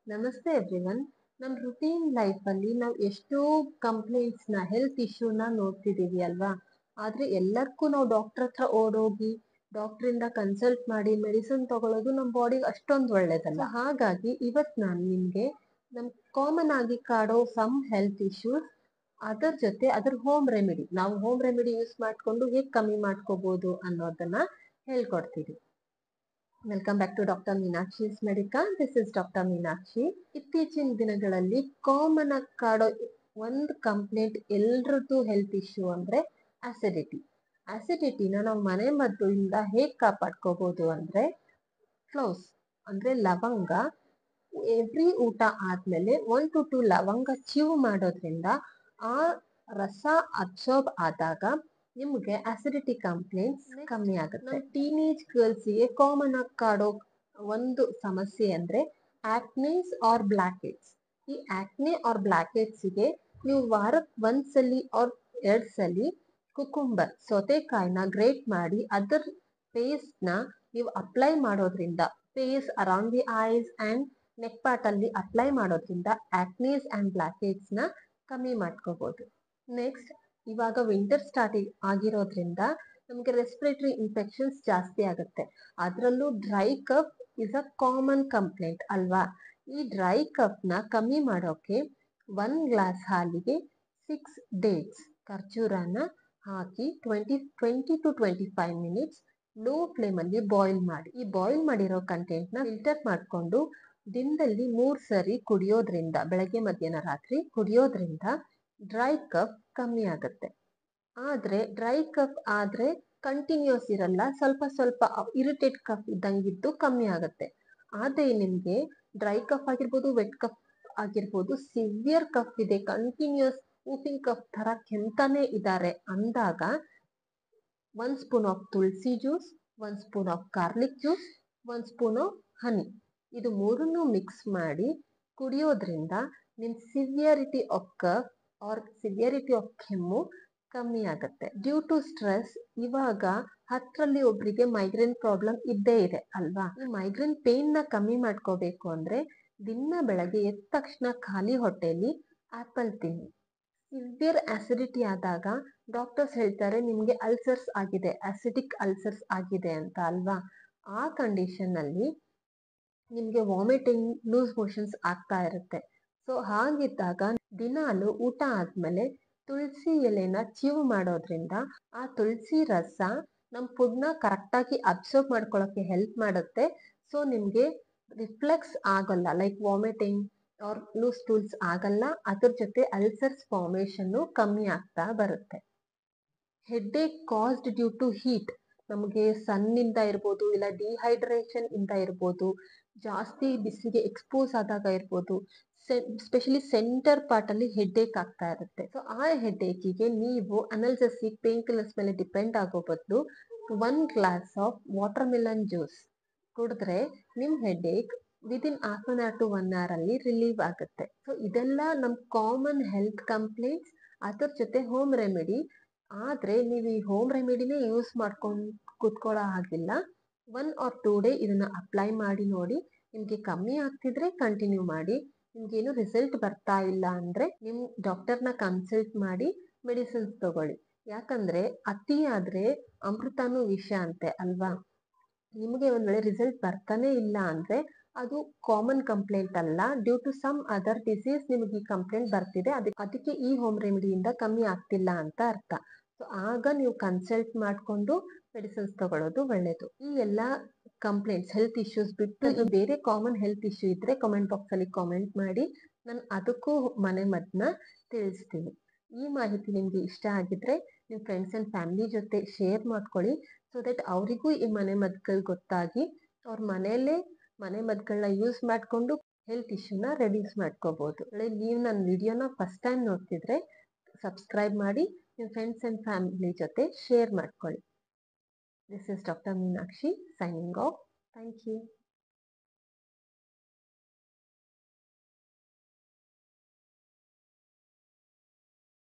ನಮಸ್ತೆ ಎವ್ರಿವನ್. ನಮ್ಮ ರುಟೀನ್ ಲೈಫಲ್ಲಿ ನಾವು ಎಷ್ಟೋ ಕಂಪ್ಲೇಂಟ್ಸ್ನ ಹೆಲ್ತ್ ಇಶ್ಯೂನ ನೋಡ್ತಿದ್ದೀವಿ ಅಲ್ವಾ. ಆದರೆ ಎಲ್ಲರಿಗೂ ನಾವು ಡಾಕ್ಟರ್ ಹತ್ರ ಓಡೋಗಿ ಡಾಕ್ಟ್ರಿಂದ ಕನ್ಸಲ್ಟ್ ಮಾಡಿ ಮೆಡಿಸಿನ್ ತಗೊಳ್ಳೋದು ನಮ್ಮ ಬಾಡಿಗೆ ಅಷ್ಟೊಂದು ಒಳ್ಳೇದಲ್ಲ. ಹಾಗಾಗಿ ಇವತ್ತು ನಾನು ನಿಮಗೆ ನಮ್ಮ ಕಾಮನ್ ಆಗಿ ಕಾಡೋ ಸಮ್ ಹೆಲ್ತ್ ಇಶ್ಯೂಸ್, ಅದರ ಜೊತೆ ಅದ್ರ ಹೋಮ್ ರೆಮಿಡಿ, ನಾವು ಹೋಮ್ ರೆಮಿಡಿ ಯೂಸ್ ಮಾಡಿಕೊಂಡು ಹೇಗೆ ಕಮ್ಮಿ ಮಾಡ್ಕೋಬಹುದು ಅನ್ನೋದನ್ನ ಹೇಳ್ಕೊಡ್ತೀವಿ. Welcome back to doctor Meenakshi's medical. This is doctor Meenakshi. ಇತ್ತೀಚಿನ ದಿನಗಳಲ್ಲಿ ಕಾಮನ್ ಆಗಿ ಕಾಡೋ ಒಂದು ಕಂಪ್ಲೇಂಟ್ ಎಲ್ರದ್ದು ಹೆಲ್ತ್ ಇಶ್ಯೂ ಅಂದ್ರೆ ಅಸಿಡಿಟಿ. ಅಸಿಡಿಟಿನ ನಾವು ಮನೆ ಮದ್ದುಯಿಂದ ಹೇಗೆ ಕಾಪಾಡ್ಕೋಬಹುದು ಅಂದ್ರೆ, ಕ್ಲೋವ್ಸ್ ಅಂದ್ರೆ ಲವಂಗ, ಎವ್ರಿ ಊಟ ಆದ್ಮೇಲೆ 1 to 2 ಲವಂಗ ಚೀವ್ ಮಾಡೋದ್ರಿಂದ ಆ ರಸ ಅಬ್ಸಾರ್ಬ್ ಆದಾಗ ನಿಮ್ಗೆ ಅಸಿಡಿಟಿ ಕಂಪ್ಲೇಂಟ್ಸ್ ಕಮ್ಮಿ ಆಗುತ್ತೆ. ಟೀನೇಜ್ ಗರ್ಲ್ಸ್ಗೆ ಕಾಮನ್ ಆಗಿ ಕಾಡೋ ಒಂದು ಸಮಸ್ಯೆ ಅಂದ್ರೆ ಆಕ್ನೇಸ್ ಆರ್ ಬ್ಲ್ಯಾಕ್ ಹೆಡ್ಸ್. ಈ ಆಕ್ನೆ ಆರ್ ಬ್ಲ್ಯಾಕ್ ಹೆಡ್ಸ್ಗೆ ನೀವು ವಾರಕ್ಕೆ ಒಂದ್ಸಲಿ ಆರ್ 2 ಸಲಿ ಕುಕುಂಬರ್ ಸೌತೆಕಾಯಿನ ಗ್ರೇಟ್ ಮಾಡಿ ಅದರ ಪೇಸ್ಟ್ ನ ನೀವು ಅಪ್ಲೈ ಮಾಡೋದ್ರಿಂದ, face around the eyes and neck part ಅಲ್ಲಿ ಅಪ್ಲೈ ಮಾಡೋದ್ರಿಂದ ಆಕ್ನೇಸ್ ಅಂಡ್ ಬ್ಲ್ಯಾಕ್ ಹೆಡ್ಸ್ ನ ಕಮ್ಮಿ ಮಾಡ್ಕೋಬಹುದು. ನೆಕ್ಸ್ಟ್, ಇವಾಗ ವಿಂಟರ್ ಸ್ಟಾರ್ಟ್ ಆಗಿರೋದ್ರಿಂದ ನಮಗೆ ರೆಸ್ಪಿರೇಟರಿ ಇನ್ಫೆಕ್ಷನ್ಸ್ ಜಾಸ್ತಿ ಆಗುತ್ತೆ. ಅದರಲ್ಲೂ dry cough is a common complaint ಅಲ್ವಾ. ಈ ಡ್ರೈ ಕಫ್ ನ ಕಮ್ಮಿ ಮಾಡೋಕೆ 1 ಗ್ಲಾಸ್ ಹಾಲಿಗೆ 6 ಡೇಟ್ಸ್ ಖರ್ಜೂರನ ಹಾಕಿ 20 to 25 ಮಿನಿಟ್ಸ್ ಲೋ ಫ್ಲೇಮ್ ಅಲ್ಲಿ ಬಾಯ್ಲ್ ಮಾಡಿ, ಈ ಬಾಯ್ಲ್ ಮಾಡಿರೋ ಕಂಟೆಂಟ್ ನ ಫಿಲ್ಟರ್ ಮಾಡಿಕೊಂಡು ದಿನದಲ್ಲಿ 3 ಸರಿ ಕುಡಿಯೋದ್ರಿಂದ, ಬೆಳಗ್ಗೆ ಮಧ್ಯಾಹ್ನ ರಾತ್ರಿ ಕುಡಿಯೋದ್ರಿಂದ ಡ್ರೈ ಕಫ್ ಕಮ್ಮಿ ಆಗುತ್ತೆ. ಆದ್ರೆ ಡ್ರೈ ಕಫ್ ಆದ್ರೆ ಕಂಟಿನ್ಯೂಸ್ ಇರಲ್ಲ, ಸ್ವಲ್ಪ ಸ್ವಲ್ಪ ಇರಿಟೇಟ್ ಕಫ್ ಇದ್ದಂಗಿದ್ದು ಕಮ್ಮಿ ಆಗುತ್ತೆ. ಆದ್ರೆ ನಿಮ್ಗೆ ಡ್ರೈ ಕಫ್ ಆಗಿರ್ಬೋದು, ವೆಟ್ ಕಫ್ ಆಗಿರ್ಬೋದು, ಸಿವಿಯರ್ ಕಫ್ ಇದೆ, ಕಂಟಿನ್ಯೂಸ್ ಊಪಿಂಗ್ ಕಫ್ ತರ ಕೆಮ್ತಾನೆ ಇದ್ದಾರೆ ಅಂದಾಗ 1 spoon of tulsi juice, 1 spoon of garlic juice, 1 spoon of honey, ಇದು ಮೂರನ್ನು ಮಿಕ್ಸ್ ಮಾಡಿ ಕುಡಿಯೋದ್ರಿಂದ ನಿಮ್ severity of cough or severity of ಕೆಮ್ಮು ಕಮ್ಮಿ ಆಗುತ್ತೆ. ಡ್ಯೂ ಟು ಸ್ಟ್ರೆಸ್ ಇವಾಗ 10ರಲ್ಲಿ ಒಬ್ರಿಗೆ ಮೈಗ್ರೇನ್ ಪ್ರಾಬ್ಲಮ್ ಇದ್ದೇ ಇದೆ ಅಲ್ವಾ. ಈ ಮೈಗ್ರೇನ್ ಪೇನ್ ನ ಕಮ್ಮಿ ಮಾಡ್ಕೋಬೇಕು ಅಂದ್ರೆ ದಿನ ಬೆಳಗ್ಗೆ ಎದ್ದ ತಕ್ಷಣ ಖಾಲಿ ಹೊಟ್ಟೆಯಲ್ಲಿ ಆಪಲ್ ತಿನ್ನಿ. ಸಿವಿಯರ್ ಆಸಿಡಿಟಿ ಆದಾಗ ಡಾಕ್ಟರ್ಸ್ ಹೇಳ್ತಾರೆ ನಿಮ್ಗೆ ಅಲ್ಸರ್ಸ್ ಆಗಿದೆ, ಆಸಿಡಿಕ್ ಅಲ್ಸರ್ಸ್ ಆಗಿದೆ ಅಂತ ಅಲ್ವಾ. ಆ ಕಂಡೀಷನ್ ಅಲ್ಲಿ ನಿಮ್ಗೆ ವಾಮಿಟಿಂಗ್, ಲೂಸ್ ಮೋಷನ್ಸ್ ಆಗ್ತಾ ಇರುತ್ತೆ. ಸೊ ಹಾಗಿದ್ದಾಗ ದಿನಾಲು ಊಟ ಆದ್ಮೇಲೆ ತುಳಸಿ ಎಲೆನ ಚೀವ್ ಮಾಡೋದ್ರಿಂದ ಆ ತುಳಸಿ ರಸ ನಮ್ ಫುಡ್ ನ ಕರೆಕ್ಟ್ ಆಗಿ ಅಬ್ಸರ್ವ್ ಮಾಡ್ಕೊಳ್ಳೋಕೆ ಹೆಲ್ಪ್ ಮಾಡುತ್ತೆ. ಸೊ ನಿಮ್ಗೆ ರಿಫ್ಲೆಕ್ಸ್ ಆಗಲ್ಲ, like vomiting or loose stools ಆಗಲ್ಲ. ಅದ್ರ ಜೊತೆ ಅಲ್ಸರ್ಸ್ ಫಾರ್ಮೇಶನ್ ಕಮ್ಮಿ ಆಗ್ತಾ ಬರುತ್ತೆ. Headache caused due to heat, ನಮಗೆ ಸನ್ನಿಂದ ಇರ್ಬೋದು, ಇಲ್ಲ ಡಿಹೈಡ್ರೇಷನ್ ಇಂದ ಇರ್ಬೋದು, ಜಾಸ್ತಿ ಬಿಸಿಲಿಗೆ ಎಕ್ಸ್ಪೋಸ್ ಆದಾಗ ಇರ್ಬೋದು, ಸ್ಪೆಷಲಿ ಸೆಂಟರ್ ಪಾರ್ಟ್ ಅಲ್ಲಿ ಹೆಡ್ಏಕ್ ಆಗ್ತಾ ಇರುತ್ತೆ. ಸೊ ಆ ಹೆಡ್ಏಕಿಗೆ ನೀವು ಅನಲ್ಜೆಸಿಕ್ ಪೇನ್ ಕಿಲ್ಲರ್ಸ್ ಮೇಲೆ ಡಿಪೆಂಡ್ ಆಗೋ ಬದಲು 1 glass of watermelon juice ಕುಡಿದ್ರೆ ನಿಮ್ headache within half an hour to 1 hour ಅಲ್ಲಿ ರಿಲೀವ್ ಆಗುತ್ತೆ. ಸೊ ಇದೆಲ್ಲ ನಮ್ ಕಾಮನ್ ಹೆಲ್ತ್ ಕಂಪ್ಲೇಂಟ್ಸ್, ಅದ್ರ ಜೊತೆ ಹೋಮ್ ರೆಮಿಡಿ. ಆದ್ರೆ ನೀವು ಈ ಹೋಮ್ ರೆಮಿಡಿನೇ ಯೂಸ್ ಮಾಡ್ಕೊಂಡು ಕುತ್ಕೊಳ್ಳೋ ಹಾಗಿಲ್ಲ. 1 or 2 ಡೇ ಇದನ್ನ ಅಪ್ಲೈ ಮಾಡಿ ನೋಡಿ. ನಿಮ್ಗೆ ಕಮ್ಮಿ ಆಗ್ತಿದ್ರೆ ಕಂಟಿನ್ಯೂ ಮಾಡಿ. ನಿಮ್ಗೇನು ರಿಸಲ್ಟ್ ಬರ್ತಾ ಇಲ್ಲ ಅಂದ್ರೆ ನಿಮ್ ಡಾಕ್ಟರ್ನ ಕನ್ಸಲ್ಟ್ ಮಾಡಿ ಮೆಡಿಸಿನ್ಸ್ ತಗೊಳ್ಳಿ. ಯಾಕಂದ್ರೆ ಅತಿ ಆದ್ರೆ ಅಮೃತನೂ ವಿಷ ಅಂತೆ ಅಲ್ವಾ. ನಿಮಗೆ ಒಂದ್ ವೇಳೆ ರಿಸಲ್ಟ್ ಬರ್ತಾನೆ ಇಲ್ಲ ಅಂದ್ರೆ ಅದು ಕಾಮನ್ ಕಂಪ್ಲೇಂಟ್ ಅಲ್ಲ, due to some other disease ನಿಮಗೆ ಈ ಕಂಪ್ಲೇಂಟ್ ಬರ್ತಿದೆ, ಅದಕ್ಕೆ ಈ ಹೋಮ್ ರೆಮಿಡಿಯಿಂದ ಕಮ್ಮಿ ಆಗ್ತಿಲ್ಲ ಅಂತ ಅರ್ಥ. ಸೊ ಆಗ ನೀವು ಕನ್ಸಲ್ಟ್ ಮಾಡಿಕೊಂಡು ಮೆಡಿಸಿನ್ಸ್ ತಗೊಳ್ಳೋದು ಒಳ್ಳೇದು. ಈ ಎಲ್ಲಾ ಕಂಪ್ಲೇಂಟ್ಸ್, ಹೆಲ್ತ್ ಇಶ್ಯೂಸ್ ಬಿಟ್ಟು ಬೇರೆ ಕಾಮನ್ ಹೆಲ್ತ್ ಇಶ್ಯೂ ಇದ್ರೆ ಕಾಮೆಂಟ್ ಬಾಕ್ಸ್ ಅಲ್ಲಿ ಕಾಮೆಂಟ್ ಮಾಡಿ, ನಾನು ಅದಕ್ಕೂ ಮನೆ ಮದ್ದನ್ನ ತಿಳಿಸ್ತೀನಿ. ಈ ಮಾಹಿತಿ ನಿಮ್ಗೆ ಇಷ್ಟ ಆಗಿದ್ರೆ ನಿಮ್ಮ ಫ್ರೆಂಡ್ಸ್ ಅಂಡ್ ಫ್ಯಾಮಿಲಿ ಜೊತೆ ಶೇರ್ ಮಾಡ್ಕೊಳ್ಳಿ. ಸೊ ದಟ್ ಅವರಿಗೂ ಈ ಮನೆ ಮದ್ದುಗಳು ಗೊತ್ತಾಗಿ ಅವ್ರ ಮನೆಯಲ್ಲೇ ಮನೆ ಮದ್ದುಗಳನ್ನ ಯೂಸ್ ಮಾಡಿಕೊಂಡು ಹೆಲ್ತ್ ಇಶ್ಯೂನ ರೆಡ್ಯೂಸ್ ಮಾಡ್ಕೋಬಹುದು. ನೀವು ನನ್ನ ವಿಡಿಯೋನ ಫಸ್ಟ್ ಟೈಮ್ ನೋಡ್ತಿದ್ರೆ ಸಬ್ಸ್ಕ್ರೈಬ್ ಮಾಡಿ ನಿಮ್ಮ ಫ್ರೆಂಡ್ಸ್ ಅಂಡ್ ಫ್ಯಾಮಿಲಿ ಜೊತೆ ಶೇರ್ ಮಾಡ್ಕೊಳ್ಳಿ. This is doctor Meenakshi signing off. Thank you.